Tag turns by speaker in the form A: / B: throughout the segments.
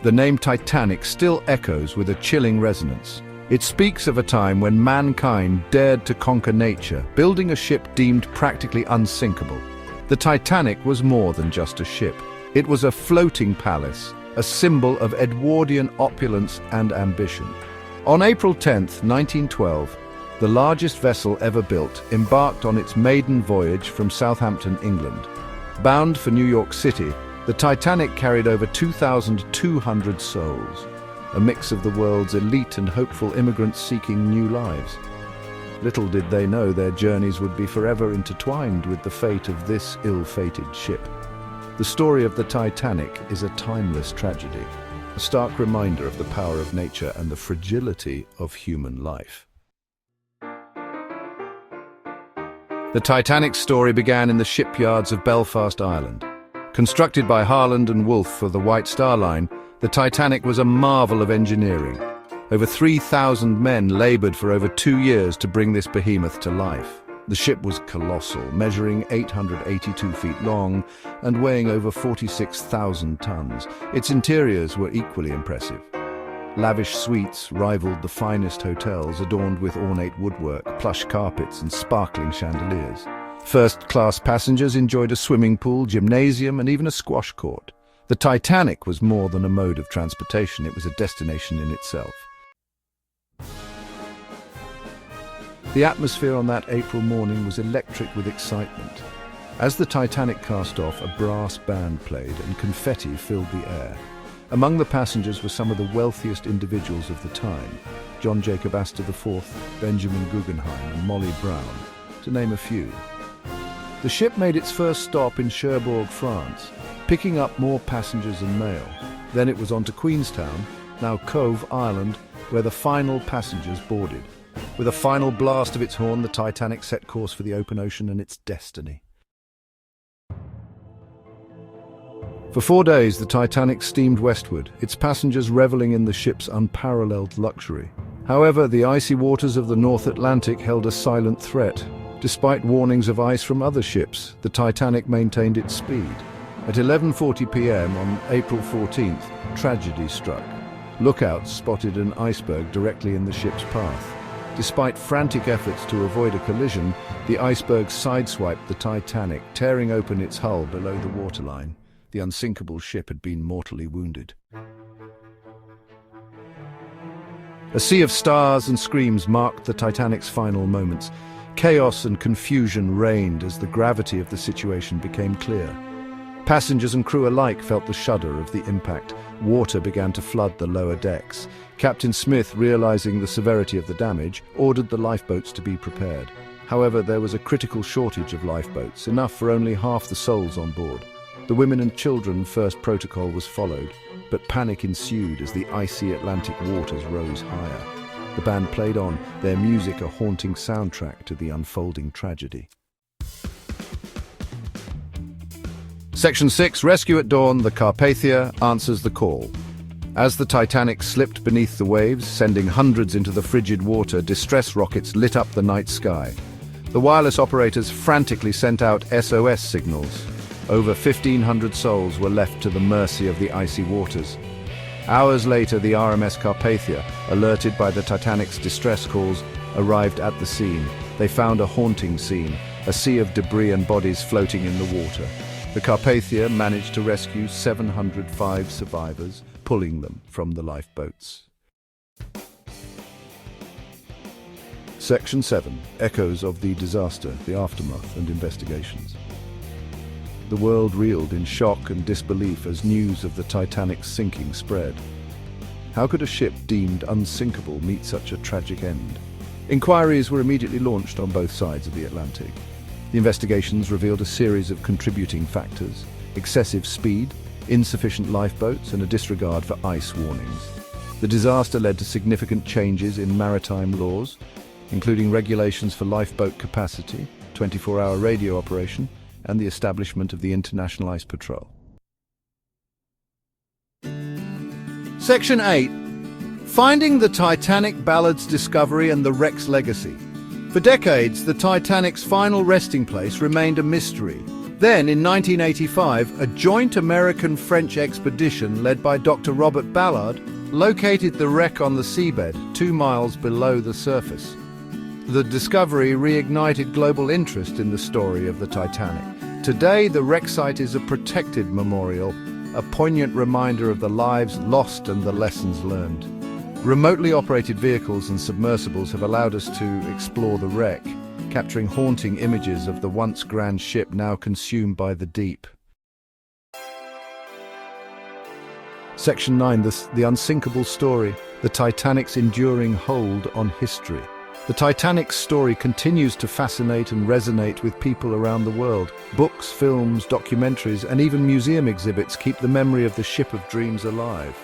A: The name Titanic still echoes with a chilling resonance. It speaks of a time when mankind dared to conquer nature, building a ship deemed practically unsinkable. The Titanic was more than just a ship. It was a floating palace, a symbol of Edwardian opulence and ambition. On April 10, 1912, the largest vessel ever built embarked on its maiden voyage from Southampton, England. Bound for New York City, the Titanic carried over 2,200 souls, a mix of the world's elite and hopeful immigrants seeking new lives. Little did they know their journeys would be forever intertwined with the fate of this ill-fated ship. The story of the Titanic is a timeless tragedy, a stark reminder of the power of nature and the fragility of human life. The Titanic's story began in the shipyards of Belfast, Ireland. Constructed by Harland and Wolff for the White Star Line, the Titanic was a marvel of engineering. Over 3,000 men labored for over 2 years to bring this behemoth to life. The ship was colossal, measuring 882 feet long and weighing over 46,000 tons. Its interiors were equally impressive. Lavish suites rivaled the finest hotels, adorned with ornate woodwork, plush carpets, and sparkling chandeliers. First-class passengers enjoyed a swimming pool, gymnasium, and even a squash court. The Titanic was more than a mode of transportation, it was a destination in itself. The atmosphere on that April morning was electric with excitement. As the Titanic cast off, a brass band played and confetti filled the air. Among the passengers were some of the wealthiest individuals of the time: John Jacob Astor IV, Benjamin Guggenheim, and Molly Brown, to name a few. The ship made its first stop in Cherbourg, France, picking up more passengers and mail. Then it was on to Queenstown, now Cove, Ireland, where the final passengers boarded. With a final blast of its horn, the Titanic set course for the open ocean and its destiny. For 4 days, the Titanic steamed westward, its passengers reveling in the ship's unparalleled luxury. However, the icy waters of the North Atlantic held a silent threat. Despite warnings of ice from other ships, the Titanic maintained its speed. At 11:40 p.m. on April 14th, tragedy struck. Lookouts spotted an iceberg directly in the ship's path. Despite frantic efforts to avoid a collision, the iceberg sideswiped the Titanic, tearing open its hull below the waterline. The unsinkable ship had been mortally wounded. A sea of stars and screams marked the Titanic's final moments. Chaos and confusion reigned as the gravity of the situation became clear. Passengers and crew alike felt the shudder of the impact. Water began to flood the lower decks. Captain Smith, realizing the severity of the damage, ordered the lifeboats to be prepared. However, there was a critical shortage of lifeboats, enough for only half the souls on board. The women and children first protocol was followed, but panic ensued as the icy Atlantic waters rose higher. The band played on, their music a haunting soundtrack to the unfolding tragedy. Section 6, Rescue at Dawn, the Carpathia answers the call. As the Titanic slipped beneath the waves, sending hundreds into the frigid water, distress rockets lit up the night sky. The wireless operators frantically sent out SOS signals. Over 1,500 souls were left to the mercy of the icy waters. Hours later, the RMS Carpathia, alerted by the Titanic's distress calls, arrived at the scene. They found a haunting scene, a sea of debris and bodies floating in the water. The Carpathia managed to rescue 705 survivors, pulling them from the lifeboats. Section 7. Echoes of the disaster, the aftermath and investigations. The world reeled in shock and disbelief as news of the Titanic's sinking spread. How could a ship deemed unsinkable meet such a tragic end? Inquiries were immediately launched on both sides of the Atlantic. The investigations revealed a series of contributing factors: excessive speed, insufficient lifeboats, and a disregard for ice warnings. The disaster led to significant changes in maritime laws, including regulations for lifeboat capacity, 24-hour radio operation, and the establishment of the International Ice Patrol. Section 8. Finding the Titanic ballad's discovery and the wreck's legacy. For decades, the Titanic's final resting place remained a mystery. Then, in 1985, a joint American-French expedition led by Dr. Robert Ballard located the wreck on the seabed, 2 miles below the surface. The discovery reignited global interest in the story of the Titanic. Today, the wreck site is a protected memorial, a poignant reminder of the lives lost and the lessons learned. Remotely operated vehicles and submersibles have allowed us to explore the wreck, capturing haunting images of the once grand ship now consumed by the deep. Section 9, the unsinkable story, the Titanic's enduring hold on history. The Titanic's story continues to fascinate and resonate with people around the world. Books, films, documentaries, and even museum exhibits keep the memory of the ship of dreams alive.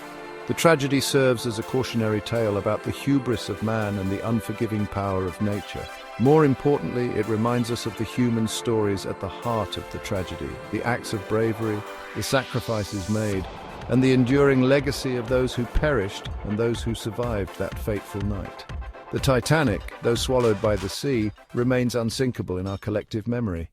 A: The tragedy serves as a cautionary tale about the hubris of man and the unforgiving power of nature. More importantly, it reminds us of the human stories at the heart of the tragedy, the acts of bravery, the sacrifices made, and the enduring legacy of those who perished and those who survived that fateful night. The Titanic, though swallowed by the sea, remains unsinkable in our collective memory.